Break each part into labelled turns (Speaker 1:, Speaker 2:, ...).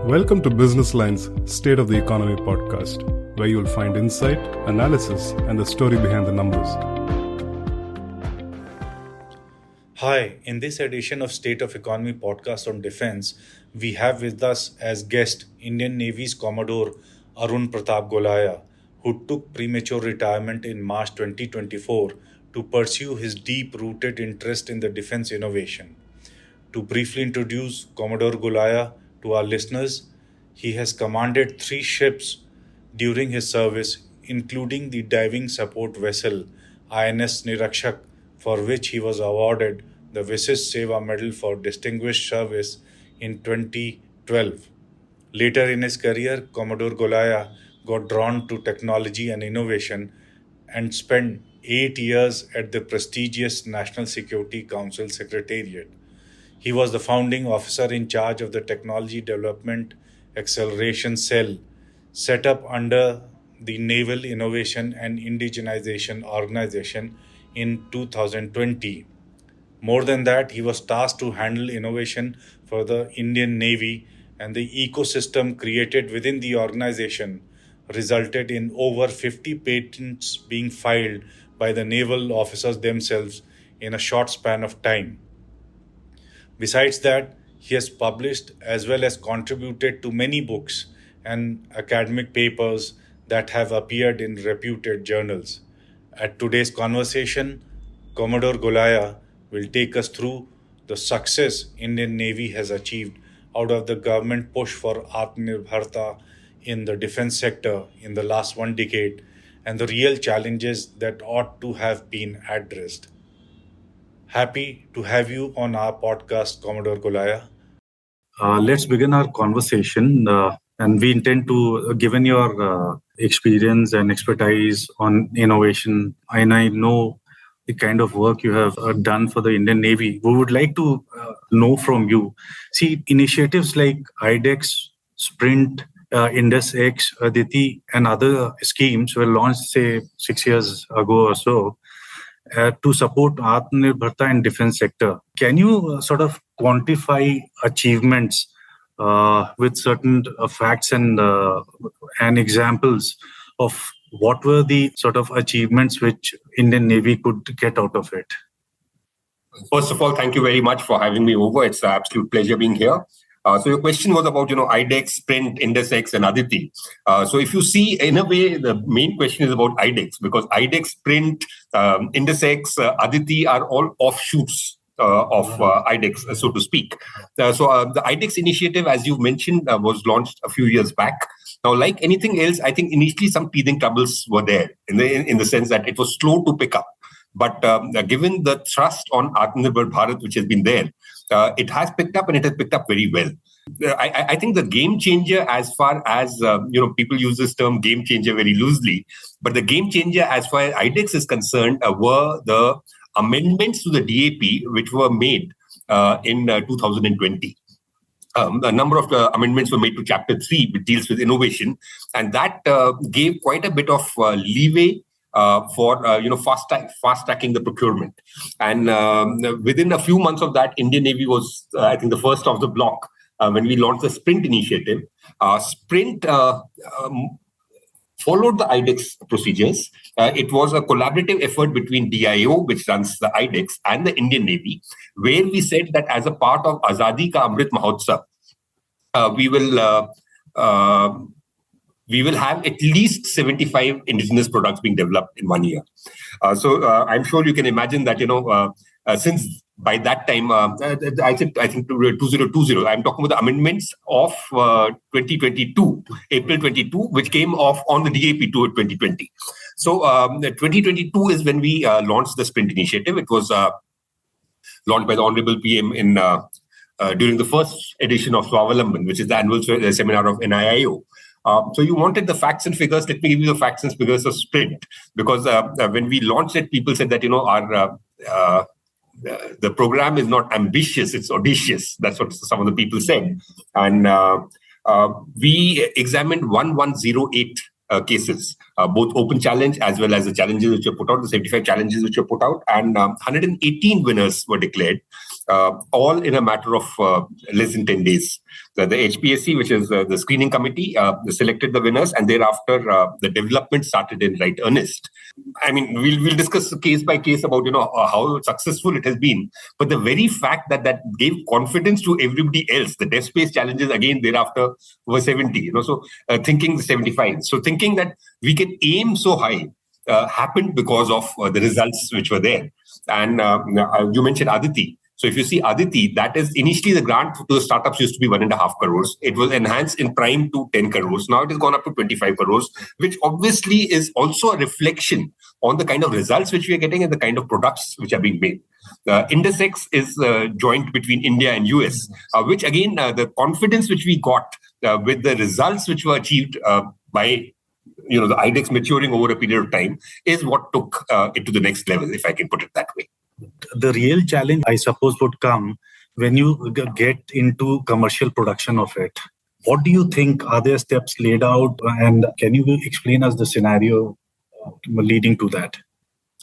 Speaker 1: Welcome to Business Line's State of the Economy podcast, where you'll find insight, analysis, and the story behind the numbers.
Speaker 2: Hi, in this edition of State of Economy podcast on defense, we have with us as guest Indian Navy's Commodore Arun Golaya, who took premature retirement in March 2024 to pursue his deep-rooted interest in the defense innovation. To briefly introduce Commodore Golaya to our listeners, he has commanded 3 ships during his service, including the diving support vessel INS Nirakshak, for which he was awarded the Vishish Seva Medal for Distinguished Service in 2012. Later in his career, Commodore Golaya got drawn to technology and innovation and spent 8 years at the prestigious National Security Council Secretariat. He was the founding officer in charge of the Technology Development Acceleration Cell, set up under the Naval Innovation and Indigenization Organization in 2020. More than that, he was tasked to handle innovation for the Indian Navy, and the ecosystem created within the organization resulted in over 50 patents being filed by the naval officers themselves in a short span of time. Besides that, he has published as well as contributed to many books and academic papers that have appeared in reputed journals. At today's conversation, Commodore Golaya will take us through the success Indian Navy has achieved out of the government push for Atmanirbharta in the defense sector in the last 1 decade and the real challenges that ought to have been addressed. Happy to have you on our podcast, Commodore Golaya.
Speaker 3: Let's begin our conversation. And we intend to, given your experience and expertise on innovation, and I know the kind of work you have done for the Indian Navy, we would like to know from you. See, initiatives like IDEX, Sprint, IndusX, Aditi, and other schemes were launched, say, 6 years ago or so, to support Atmanirbharta in defense sector. Can you sort of quantify achievements with certain facts and examples of what were the sort of achievements which Indian Navy could get out of it?
Speaker 4: First of all, thank you very much for having me over. It's an absolute pleasure being here. So your question was about, IDEX, Sprint, IndusX, and Aditi. So if you see, in a way, the main question is about IDEX, because IDEX, Sprint, IndusX, Aditi are all offshoots of IDEX, so to speak. So the IDEX initiative, as you mentioned, was launched a few years back. Now, like anything else, I think initially some teething troubles were there in the sense that it was slow to pick up. But given the thrust on Atmanirbhar Bharat, which has been there, it has picked up, and it has picked up very well. I think the game changer, as far as people use this term game changer very loosely, but the game changer as far as IDEX is concerned were the amendments to the DAP which were made in 2020. A number of amendments were made to Chapter 3, which deals with innovation, and that gave quite a bit of leeway for fast-tracking the procurement. And within a few months of that, Indian Navy was, I think, the first of the block when we launched the Sprint initiative. Sprint followed the IDEX procedures. It was a collaborative effort between DIO, which runs the IDEX, and the Indian Navy, where we said that as a part of Azadi Ka Amrit Mahotsav, we will have at least 75 indigenous products being developed in 1 year. So I'm sure you can imagine that, since by that time, I think 2020, I'm talking about the amendments of 2022, April 22, which came off on the DAP to 2020. So 2022 is when we launched the Sprint initiative. It was launched by the Honorable PM during the first edition of Swavalamban, which is the annual seminar of NIIO. So you wanted the facts and figures. Let me give you the facts and figures of Sprint, because when we launched it, people said that the program is not ambitious; it's audacious. That's what some of the people said. And we examined 1108 cases, both open challenge as well as the challenges which were put out, the 75 challenges which were put out, and 118 winners were declared. all in a matter of less than 10 days. The HPSC, which is the screening committee, selected the winners, and thereafter the development started in right earnest. I mean, we'll discuss case by case about how successful it has been, but the very fact that gave confidence to everybody else. The dev space challenges again thereafter were 70. So thinking 75. So thinking that we can aim so high happened because of the results which were there. And you mentioned Aditi. So if you see Aditi, that is initially the grant to the startups used to be 1.5 crores. It was enhanced in prime to 10 crores. Now it has gone up to 25 crores, which obviously is also a reflection on the kind of results which we are getting and the kind of products which are being made. IDEX is joint between India and US, which again, the confidence which we got with the results which were achieved by the IDEX maturing over a period of time is what took it to the next level, if I can put it that way.
Speaker 3: The real challenge, I suppose, would come when you get into commercial production of it. What do you think? Are there steps laid out? And can you explain us the scenario leading to that?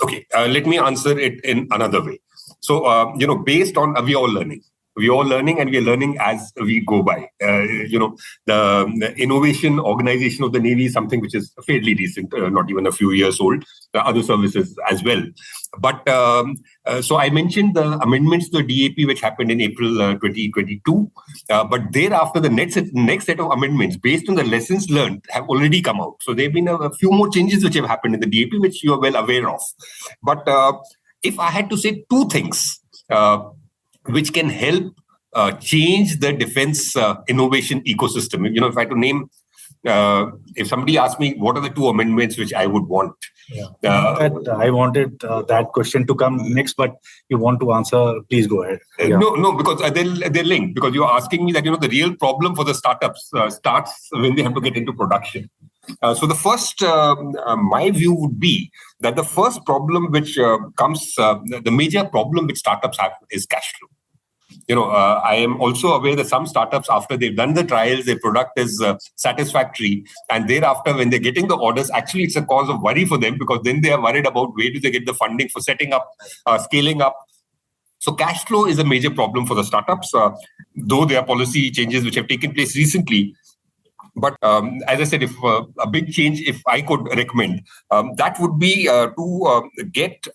Speaker 4: Okay, let me answer it in another way. So, based on, we are all learning. We are all learning, and we are learning as we go by. The innovation organization of the Navy is something which is fairly recent, not even a few years old. Other services as well. But so I mentioned the amendments to the DAP which happened in April 2022. But thereafter, the next set of amendments based on the lessons learned have already come out. So there have been a few more changes which have happened in the DAP, which you are well aware of. But if I had to say two things which can help change the defense innovation ecosystem. If I had to name, if somebody asked me what are the two amendments which I would want.
Speaker 3: I wanted that question to come next, but you want to answer, please go ahead.
Speaker 4: No, because they're linked. Because you're asking me that, the real problem for the startups starts when they have to get into production. So the first, my view would be that the first problem which comes, the major problem which startups have is cash flow. I am also aware that some startups, after they've done the trials, their product is satisfactory. And thereafter, when they're getting the orders, actually it's a cause of worry for them because then they are worried about where do they get the funding for setting up, scaling up. So cash flow is a major problem for the startups, though there are policy changes which have taken place recently. But as I said, if a big change, if I could recommend, that would be to get,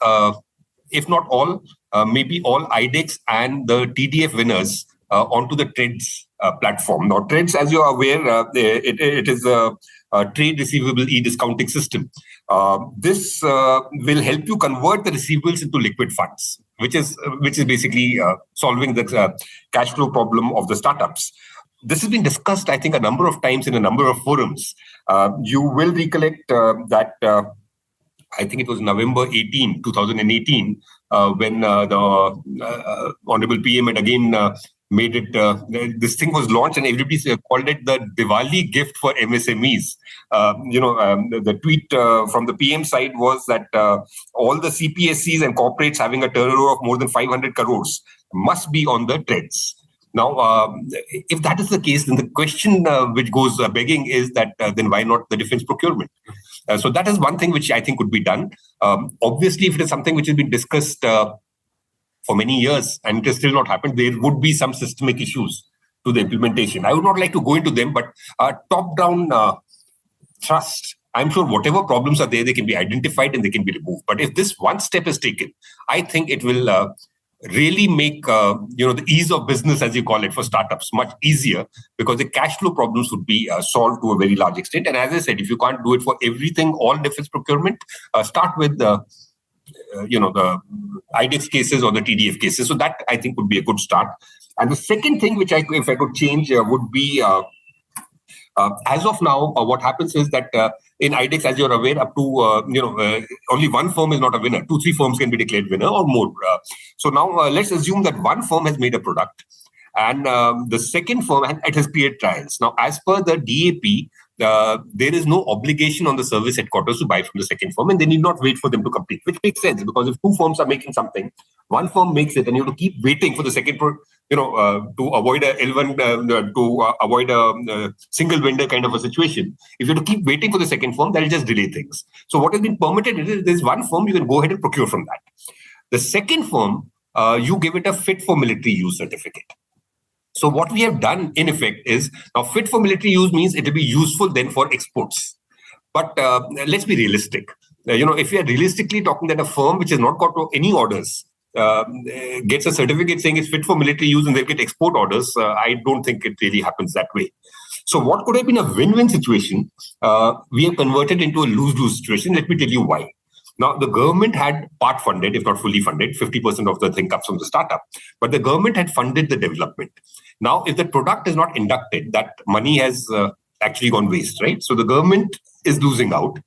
Speaker 4: if not all, maybe all IDEX and the TDF winners onto the TREDS platform. Now, TREDS, as you are aware, it is a trade receivable e-discounting system. This will help you convert the receivables into liquid funds, which is basically solving the cash flow problem of the startups. This has been discussed, I think, a number of times in a number of forums. You will recollect that I think it was November 18, 2018, when the Honorable PM had again made it, this thing was launched and everybody called it the Diwali gift for MSMEs. The tweet from the PM side was that all the CPSCs and corporates having a turnover of more than 500 crores must be on the TREDS. Now, if that is the case, then the question which goes begging is that then why not the defense procurement? So that is one thing which I think could be done. Obviously, if it is something which has been discussed for many years and it has still not happened, there would be some systemic issues to the implementation. I would not like to go into them, but top-down trust, I'm sure whatever problems are there, they can be identified and they can be removed. But if this one step is taken, I think it will really make the ease of business, as you call it, for startups much easier because the cash flow problems would be solved to a very large extent. And as I said, if you can't do it for everything, all defense procurement, start with the IDEX cases or the TDF cases. So that I think would be a good start. And the second thing which if I could change would be as of now, what happens is that in IDEX, as you're aware, up to only one firm is not a winner. 2-3 firms can be declared winner or more. So now let's assume that one firm has made a product, and the second firm it has created trials. Now, as per the DAP, there is no obligation on the service headquarters to buy from the second firm, and they need not wait for them to complete, which makes sense because if two firms are making something, one firm makes it, and you have to keep waiting for the second, to avoid a L1, to avoid a single vendor kind of a situation. If you have to keep waiting for the second firm, that will just delay things. So what has been permitted is there's one firm, you can go ahead and procure from that. The second firm you give it a fit for military use certificate. So what we have done in effect is, now fit for military use means it will be useful then for exports. But let's be realistic. If we are realistically talking that a firm which has not got any orders gets a certificate saying it's fit for military use and they'll get export orders, I don't think it really happens that way. So what could have been a win-win situation, we have converted into a lose-lose situation. Let me tell you why. Now, the government had part funded, if not fully funded, 50% of the thing comes from the startup, but the government had funded the development. Now, if the product is not inducted, that money has actually gone waste, right? So the government is losing out.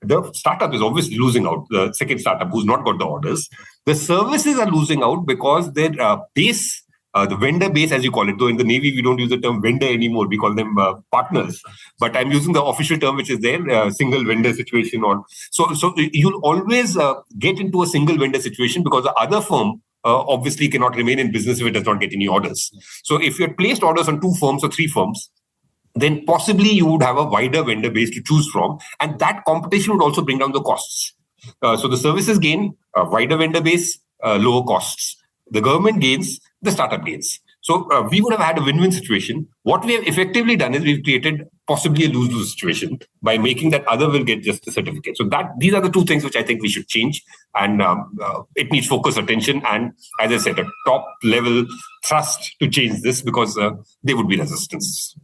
Speaker 4: The startup is obviously losing out, the second startup who's not got the orders. The services are losing out because their base, the vendor base, as you call it, though in the Navy, we don't use the term vendor anymore. We call them partners. But I'm using the official term, which is there, single vendor situation. So you'll always get into a single vendor situation because the other firm obviously cannot remain in business if it does not get any orders. So if you had placed orders on 2 firms or 3 firms, then possibly you would have a wider vendor base to choose from. And that competition would also bring down the costs. So the services gain, a wider vendor base, lower costs. The government gains, the startup gains. So we would have had a win-win situation. What we have effectively done is we've created possibly a lose-lose situation by making that other will get just the certificate. So these are the 2 things which I think we should change. And it needs focus, attention, and as I said, a top-level thrust to change this because there would be resistance.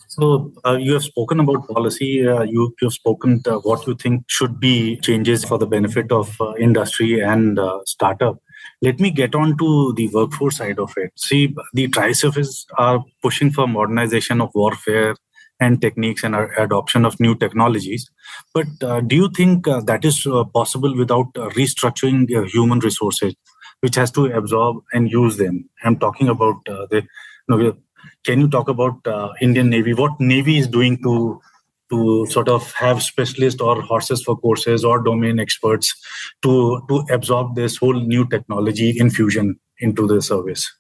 Speaker 3: So you have spoken about policy. You have spoken what you think should be changes for the benefit of industry and startup. Let me get on to the workforce side of it. See, the tri-services are pushing for modernization of warfare and techniques and adoption of new technologies. But do you think that is possible without restructuring human resources, which has to absorb and use them? I'm talking about can you talk about Indian Navy? What Navy is doing to sort of have specialists or horses for courses or domain experts to absorb this whole new technology infusion into the service?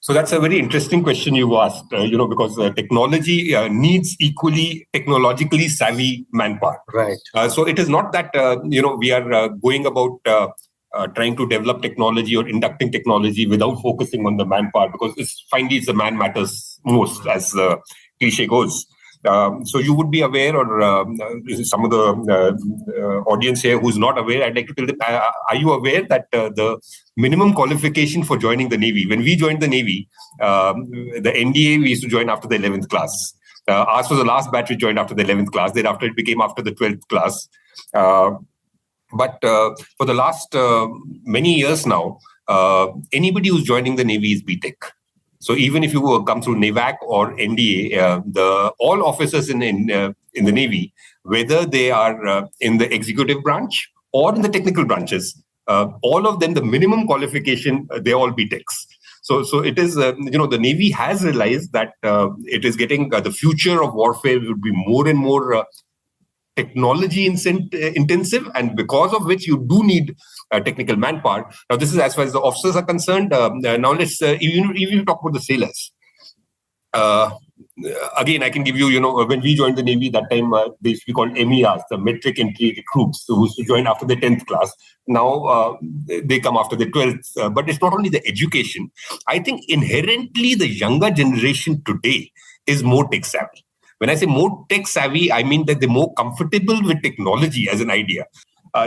Speaker 4: So that's a very interesting question you asked, because technology needs equally technologically savvy manpower.
Speaker 3: Right.
Speaker 4: So it is not that, we are going about trying to develop technology or inducting technology without focusing on the manpower, because finally it's the man matters most, as the cliche goes. So you would be aware, or some of the audience here who's not aware, I'd like to tell them, are you aware that the minimum qualification for joining the Navy, when we joined the Navy, the NDA, we used to join after the 11th class. Ours was the last batch we joined after the 11th class. Thereafter, it became after the 12th class. But for the last many years now, anybody who's joining the Navy is BTech. So even if you come through NAVAC or NDA, all officers in the Navy, whether they are in the executive branch or in the technical branches, all of them, the minimum qualification, they're all BTechs. So it is, the Navy has realized that it is getting the future of warfare would be more and more technology intensive, and because of which you do need technical manpower. Now, this is as far as the officers are concerned. Now, let's even talk about the sailors. Again, I can give you, when we joined the Navy, that time they used to be called MERs, the metric entry recruits, who used to join after the 10th class. Now they come after the 12th. But it's not only the education. I think inherently the younger generation today is more tech savvy. When I say more tech savvy, I mean that they're more comfortable with technology as an idea.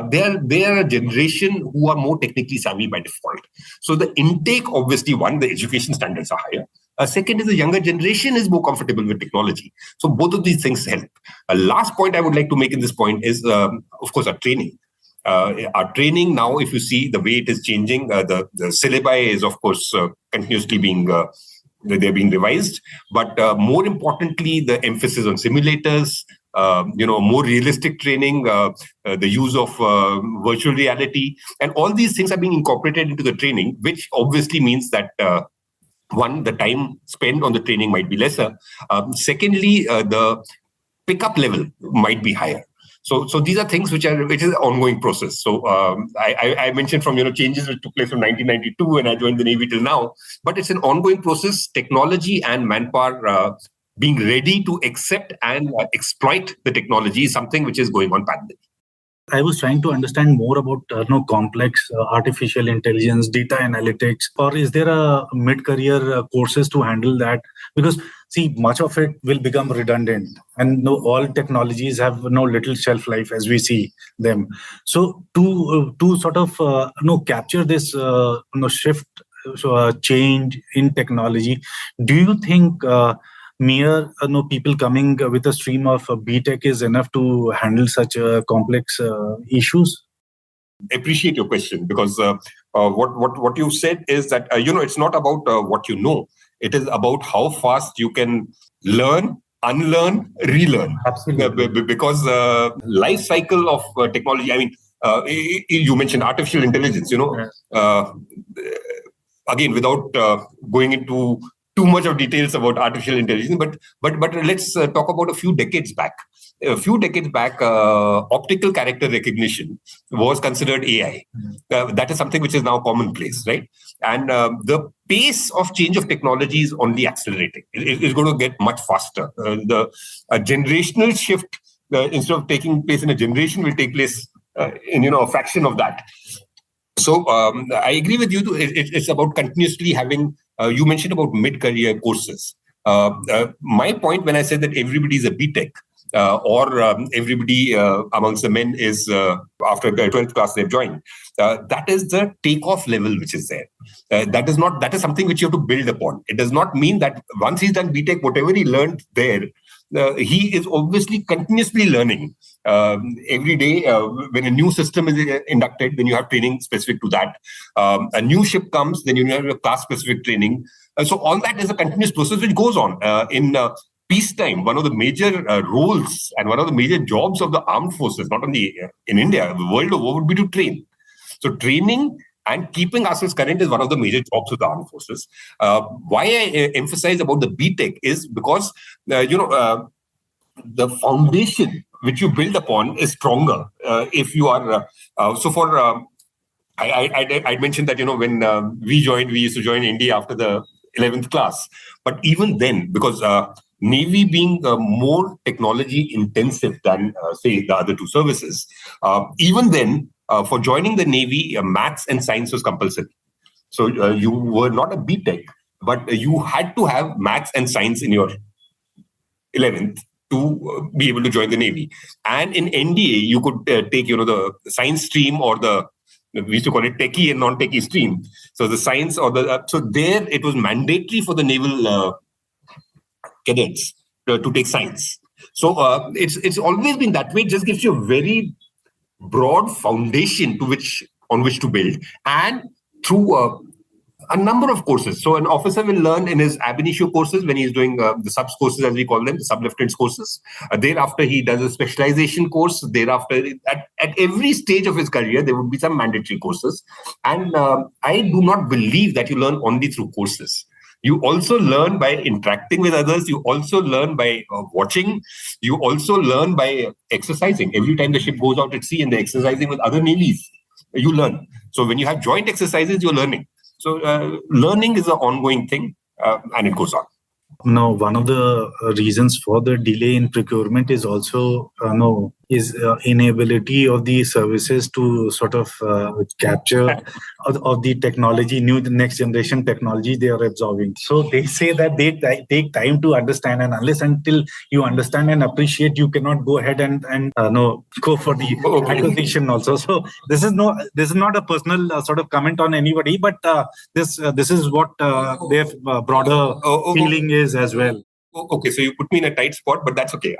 Speaker 4: They are a generation who are more technically savvy by default. So the intake, obviously, one, the education standards are higher. Second is the younger generation is more comfortable with technology. So both of these things help. A last point I would like to make in this point is, of course, our training. Our training now, if you see the way it is changing, the syllabi is, of course, continuously being they're being revised. But more importantly, the emphasis on simulators, more realistic training, the use of virtual reality, and all these things are being incorporated into the training, which obviously means that one, the time spent on the training might be lesser. Secondly, the pickup level might be higher. So these are things which is an ongoing process. So I mentioned from changes which took place from 1992 when I joined the Navy till now, but it's an ongoing process. Technology and manpower being ready to accept and exploit the technology is something which is going on parallel.
Speaker 3: I was trying to understand more about complex artificial intelligence, data analytics, or is there a mid-career courses to handle that? Because see, much of it will become redundant, and all technologies have no little shelf life as we see them. So to sort of capture this shift, change in technology, do you think mere people coming with a stream of BTech is enough to handle such complex issues?
Speaker 4: Appreciate your question, because what you said is that it's not about what you know. It is about how fast you can learn, unlearn, relearn.
Speaker 3: Absolutely.
Speaker 4: Because life cycle of technology. I mean, you mentioned artificial intelligence. Again, without going into too much of details about artificial intelligence, but let's talk about a few decades back. A few decades back, optical character recognition was considered AI. That is something which is now commonplace, right? And the pace of change of technology is only accelerating. It's going to get much faster. The generational shift, instead of taking place in a generation, will take place in a fraction of that. So I agree with you. It's about continuously having. You mentioned about mid-career courses. My point when I said that everybody is a BTech, or everybody amongst the men is after the 12th class they've joined. That is the takeoff level which is there. That is something which you have to build upon. It does not mean that once he's done BTech, whatever he learned there, he is obviously continuously learning. Every day, when a new system is inducted, then you have training specific to that. A new ship comes, then you have your class-specific training. So all that is a continuous process which goes on. In peacetime, one of the major roles and one of the major jobs of the armed forces, not only in India, the world over, would be to train. So training and keeping ourselves current is one of the major jobs of the armed forces. Why I emphasize about the BTech is because, the foundation which you build upon is stronger. If you are, I mentioned that, when we used to join India after the 11th class. But even then, because Navy being more technology intensive than, say, the other two services, even then, for joining the Navy, maths and science was compulsory. So you were not a BTech, but you had to have maths and science in your 11th to be able to join the Navy. And in NDA, you could take, the science stream or we used to call it techie and non-techie stream. So the science or so there it was mandatory for the naval cadets to take science. So it's always been that way. It just gives you a very broad foundation on which to build, and through a number of courses. So an officer will learn in his ab initio courses when he's doing the subs courses, as we call them, the sub-lieutenants courses. Thereafter, he does a specialization course. Thereafter, at every stage of his career, there would be some mandatory courses. And I do not believe that you learn only through courses. You also learn by interacting with others. You also learn by watching. You also learn by exercising. Every time the ship goes out at sea and they're exercising with other navies, you learn. So when you have joint exercises, you're learning. So learning is an ongoing thing, and it goes on.
Speaker 3: Now, one of the reasons for the delay in procurement is also inability of the services to sort of capture of the technology, the next generation technology they are absorbing. So they say that they take time to understand, and until you understand and appreciate, you cannot go ahead and go for the acquisition also. So this is not a personal sort of comment on anybody, but this is what their broader feeling is as well.
Speaker 4: Okay, so you put me in a tight spot, but that's okay.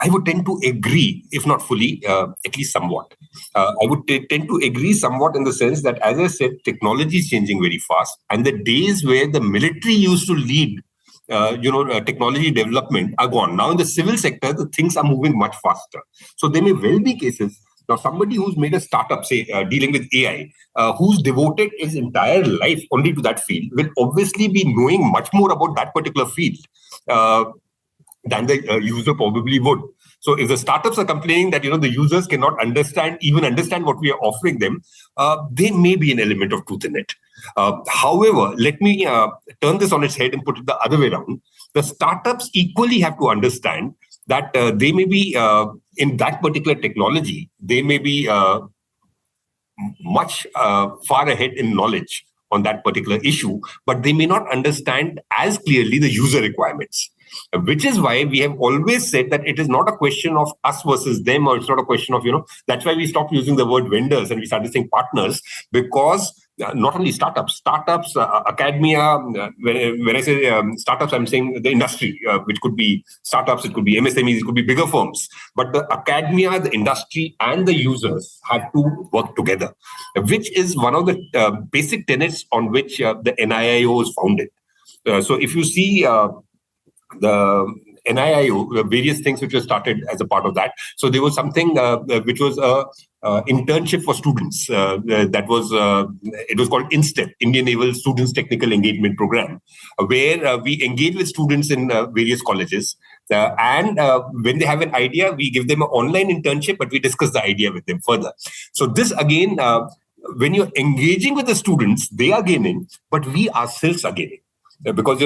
Speaker 4: I would tend to agree, if not fully, at least somewhat. I would tend to agree somewhat in the sense that, as I said, technology is changing very fast, and the days where the military used to lead, technology development are gone. Now in the civil sector, the things are moving much faster. So there may well be cases. Now, somebody who's made a startup, say, dealing with AI, who's devoted his entire life only to that field, will obviously be knowing much more about that particular field than the user probably would. So if the startups are complaining that the users cannot understand what we are offering them, there may be an element of truth in it. However, let me turn this on its head and put it the other way around. The startups equally have to understand that they may be in that particular technology, they may be much far ahead in knowledge on that particular issue, but they may not understand as clearly the user requirements. Which is why we have always said that it is not a question of us versus them, or it's not a question of, that's why we stopped using the word vendors and we started saying partners, because not only startups, academia, when I say startups, I'm saying the industry, which could be startups, it could be MSMEs, it could be bigger firms. But the academia, the industry, and the users have to work together, which is one of the basic tenets on which the NIIO is founded. So if you see the NIIO, the various things which were started as a part of that. So there was something which was a internship for students. It was called INSTEP, Indian Naval Students Technical Engagement Program, where we engage with students in various colleges. And when they have an idea, we give them an online internship, but we discuss the idea with them further. So this again, when you're engaging with the students, they are gaining, but we ourselves are gaining. Because,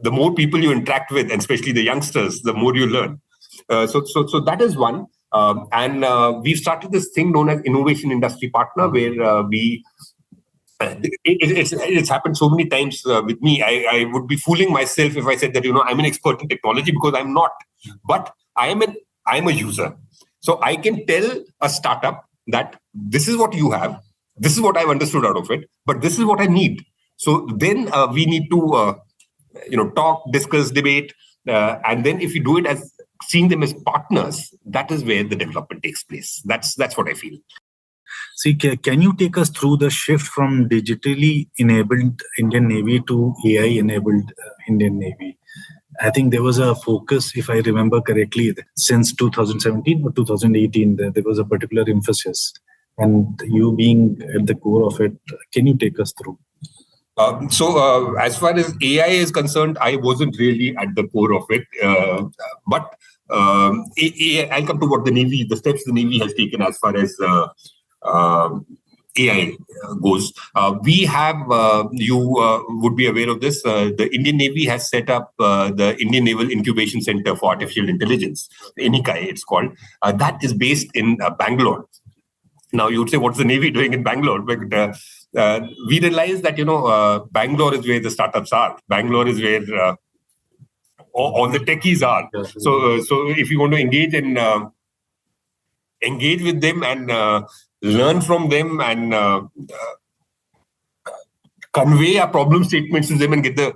Speaker 4: the more people you interact with, and especially the youngsters, the more you learn. So that is one. And we've started this thing known as Innovation Industry Partner, where it's happened so many times with me. I would be fooling myself if I said that, I'm an expert in technology, because I'm not. But I'm a user. So I can tell a startup that this is what you have, this is what I've understood out of it, but this is what I need. So then we need to talk, discuss, debate, and then if you do it as seeing them as partners, that is where the development takes place. That's what I feel.
Speaker 3: See, can you take us through the shift from digitally enabled Indian Navy to AI-enabled Indian Navy? I think there was a focus, if I remember correctly, since 2017 or 2018, there was a particular emphasis. And you being at the core of it, can you take us through?
Speaker 4: So as far as AI is concerned, I wasn't really at the core of it. But I'll come to what the steps the Navy has taken as far as AI goes. We have, you would be aware of this, the Indian Navy has set up the Indian Naval Incubation Center for Artificial Intelligence, INICAI it's called. That is based in Bangalore. Now you would say, what's the Navy doing in Bangalore? But we realize that, Bangalore is where the startups are. Bangalore is where all the techies are. So if you want to engage with them and learn from them and convey our problem statements to them and get the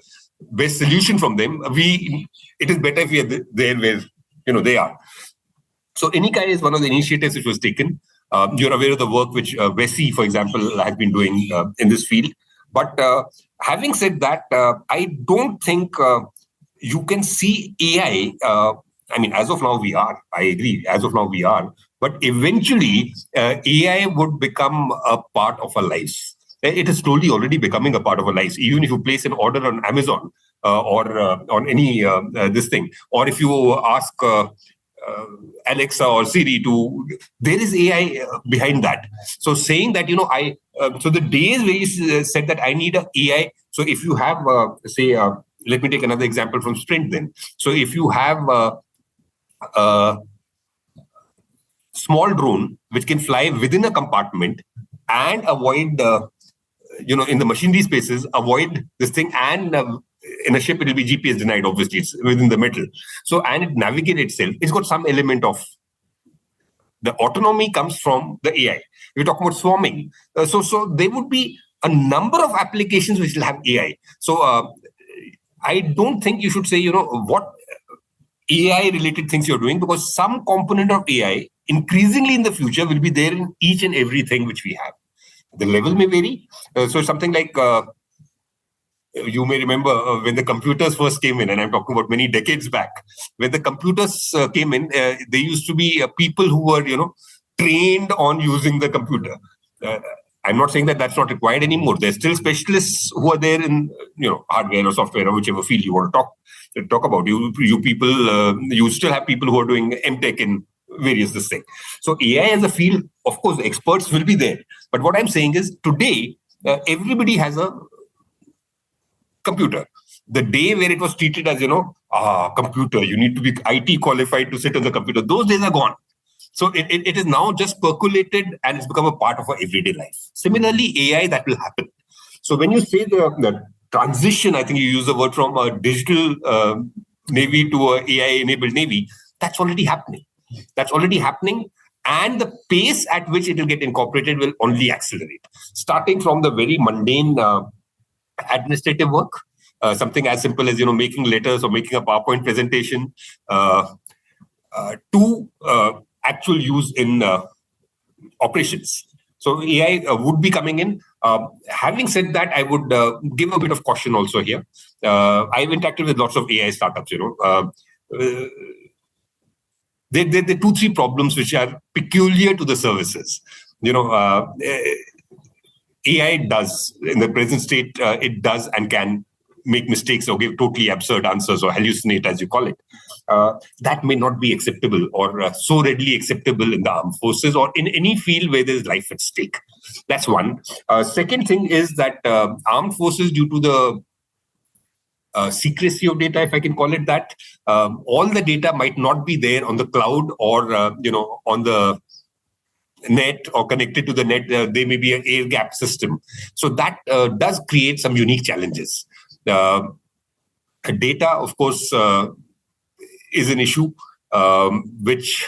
Speaker 4: best solution from them, it is better if we are there where they are. So INICAI is one of the initiatives which was taken. You're aware of the work which VESI, for example, has been doing in this field. But having said that, I don't think you can see AI. As of now we are. I agree. As of now we are. But eventually, AI would become a part of our lives. It is slowly already becoming a part of our lives. Even if you place an order on Amazon or on any this thing, or if you ask Alexa or Siri there is AI behind that. So saying that, so the days where you said that I need an AI. So if you have, let me take another example from Sprint then. So if you have a small drone which can fly within a compartment and avoid, in the machinery spaces, avoid this thing, and in a ship, it will be GPS denied, obviously, it's within the metal. So, and it navigates itself. It's got some element of the autonomy comes from the AI. We're talking about swarming. So there would be a number of applications which will have AI. So I don't think you should say, what AI related things you're doing, because some component of AI increasingly in the future will be there in each and everything which we have. The level may vary. So something like, you may remember when the computers first came in, and I'm talking about many decades back, when the computers came in, there used to be people who were, trained on using the computer. I'm not saying that that's not required anymore. There's still specialists who are there in, hardware or software or whichever field you want to talk about. You people, you still have people who are doing MTech in various this thing. So AI as a field, of course, the experts will be there. But what I'm saying is today, everybody has a computer. The day where it was treated as, computer. You need to be IT qualified to sit on the computer. Those days are gone. So it is now just percolated and it's become a part of our everyday life. Similarly, AI, that will happen. So when you say the transition, I think you use the word from a digital Navy to a AI-enabled Navy, that's already happening. That's already happening. And the pace at which it will get incorporated will only accelerate. Starting from the very mundane administrative work, something as simple as making letters or making a PowerPoint presentation, to actual use in operations. So AI would be coming in. Having said that, I would give a bit of caution also here. I've interacted with lots of AI startups. There are 2-3 problems which are peculiar to the services. AI does, in the present state, it does and can make mistakes or give totally absurd answers or hallucinate, as you call it. That may not be acceptable or so readily acceptable in the armed forces or in any field where there's life at stake. That's one. Second thing is that armed forces, due to the secrecy of data, if I can call it that, all the data might not be there on the cloud or on the net or connected to the net. There may be an air gap system. So that does create some unique challenges. Data, of course, is an issue, which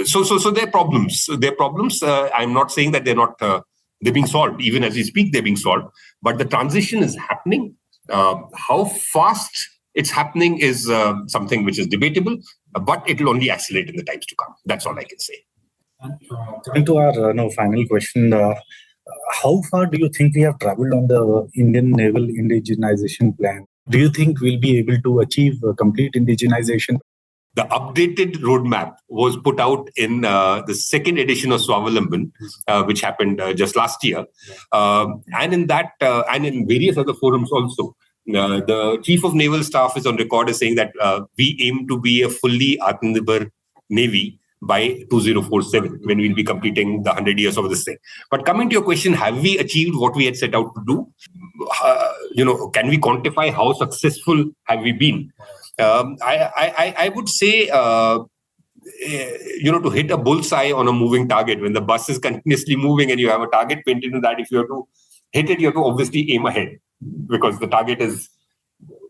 Speaker 4: so there are problems. There are problems. I'm not saying that they're being solved. Even as we speak, they're being solved. But the transition is happening. How fast it's happening is something which is debatable, but it will only accelerate in the times to come. That's all I can say.
Speaker 3: Coming to our final question, how far do you think we have traveled on the Indian naval indigenization plan? Do you think we'll be able to achieve complete indigenization?
Speaker 4: The updated roadmap was put out in the second edition of Swavalamban, which happened just last year. And in that, and in various other forums also, the Chief of Naval Staff is on record as saying that we aim to be a fully Atmanirbhar Navy by 2047, when we'll be completing the 100 years of this thing. But coming to your question, have we achieved what we had set out to do? Can we quantify how successful have we been? I would say, to hit a bullseye on a moving target, when the bus is continuously moving and you have a target painted to that, if you have to hit it, you have to obviously aim ahead because the target is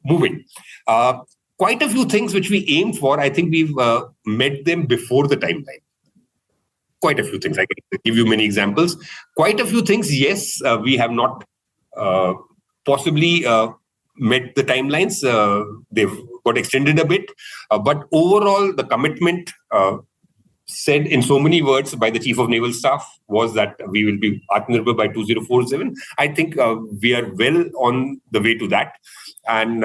Speaker 4: moving. Quite a few things which we aimed for, I think we've met them before the timeline. Quite a few things. I can give you many examples. Quite a few things, yes, we have not possibly met the timelines. They've got extended a bit. But overall, the commitment said in so many words by the Chief of Naval Staff was that we will be Atmanirbhar by 2047. I think we are well on the way to that. And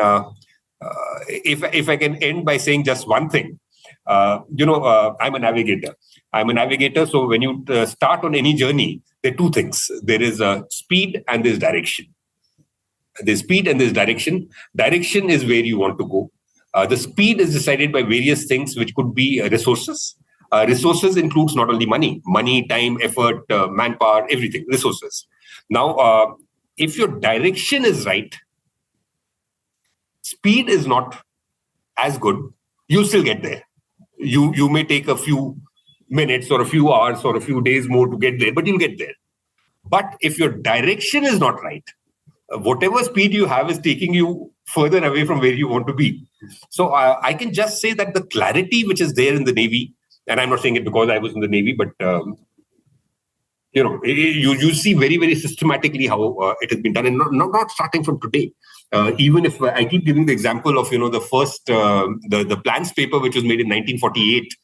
Speaker 4: if I can end by saying just one thing, I'm a navigator. So when you start on any journey, there are two things. There is speed and there's direction. There's speed and there's direction. Direction is where you want to go. The speed is decided by various things, which could be resources. Resources includes not only money, time, effort, manpower, everything, resources. Now, if your direction is right, speed is not as good, you'll still get there. You may take a few minutes or a few hours or a few days more to get there, but you'll get there. But if your direction is not right, whatever speed you have is taking you further away from where you want to be. So I can just say that the clarity which is there in the Navy, and I'm not saying it because I was in the Navy, but you see very, very systematically how it has been done, and not starting from today. Even if I keep giving the example of the first the plans paper which was made in 1948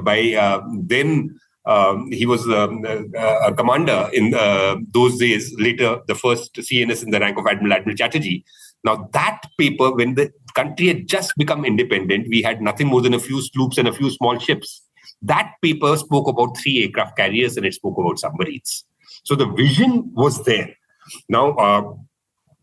Speaker 4: by then he was a commander in those days. Later, the first CNS in the rank of Admiral Chatterjee. Now that paper, when the country had just become independent, we had nothing more than a few sloops and a few small ships. That paper spoke about 3 aircraft carriers and it spoke about submarines. So the vision was there. Now,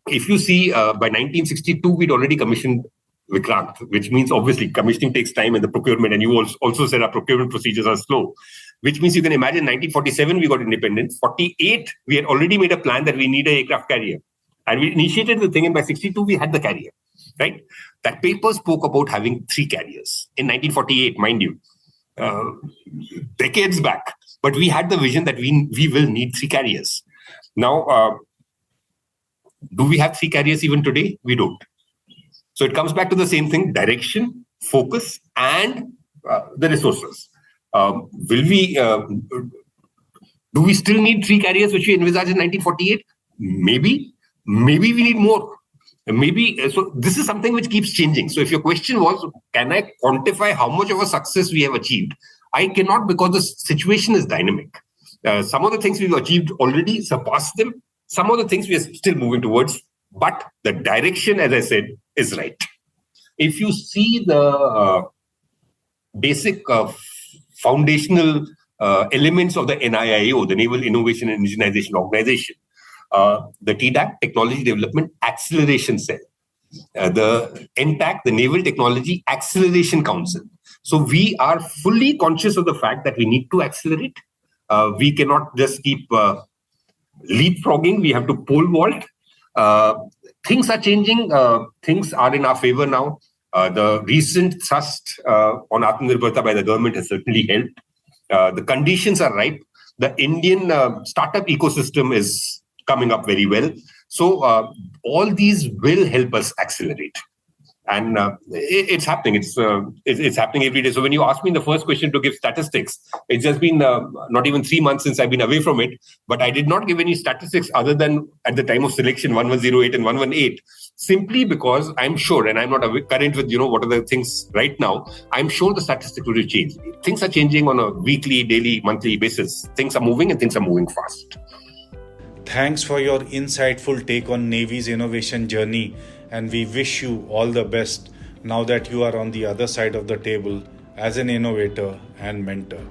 Speaker 4: if you see, by 1962, we'd already commissioned Vikrant, which means obviously commissioning takes time and the procurement, and you also said our procurement procedures are slow, which means you can imagine 1947, we got independence. 48, we had already made a plan that we need an aircraft carrier. And we initiated the thing, and by 62, we had the carrier. right? That paper spoke about having 3 carriers in 1948, mind you, decades back. But we had the vision that we will need 3 carriers. Now, do we have 3 carriers even today? We don't. So it comes back to the same thing: direction, focus, and the resources. Do we still need 3 carriers which we envisaged in 1948? Maybe we need more. So this is something which keeps changing. So if your question was, can I quantify how much of a success we have achieved? I cannot, because the situation is dynamic. Some of the things we've achieved already, surpassed them. Some of the things we are still moving towards, but the direction, as I said, is right. If you see the basic foundational elements of the NIIO, the Naval Innovation and Indigenization Organization, the TDAC, Technology Development Acceleration Cell, the NTAC, the Naval Technology Acceleration Council. So we are fully conscious of the fact that we need to accelerate. We cannot just keep leapfrogging. We have to pole vault. Things are changing. Things are in our favor now. The recent thrust on Atmanirbharta by the government has certainly helped. The conditions are ripe. The Indian startup ecosystem is coming up very well. So all these will help us accelerate. And it's happening. It's happening every day. So when you ask me in the first question to give statistics, it's just been not even 3 months since I've been away from it. But I did not give any statistics other than at the time of selection 1108 and 118, simply because I'm sure, and I'm not current with what are the things right now. I'm sure the statistics will change. Things are changing on a weekly, daily, monthly basis. Things are moving and things are moving fast.
Speaker 2: Thanks for your insightful take on Navy's innovation journey, and we wish you all the best now that you are on the other side of the table as an innovator and mentor.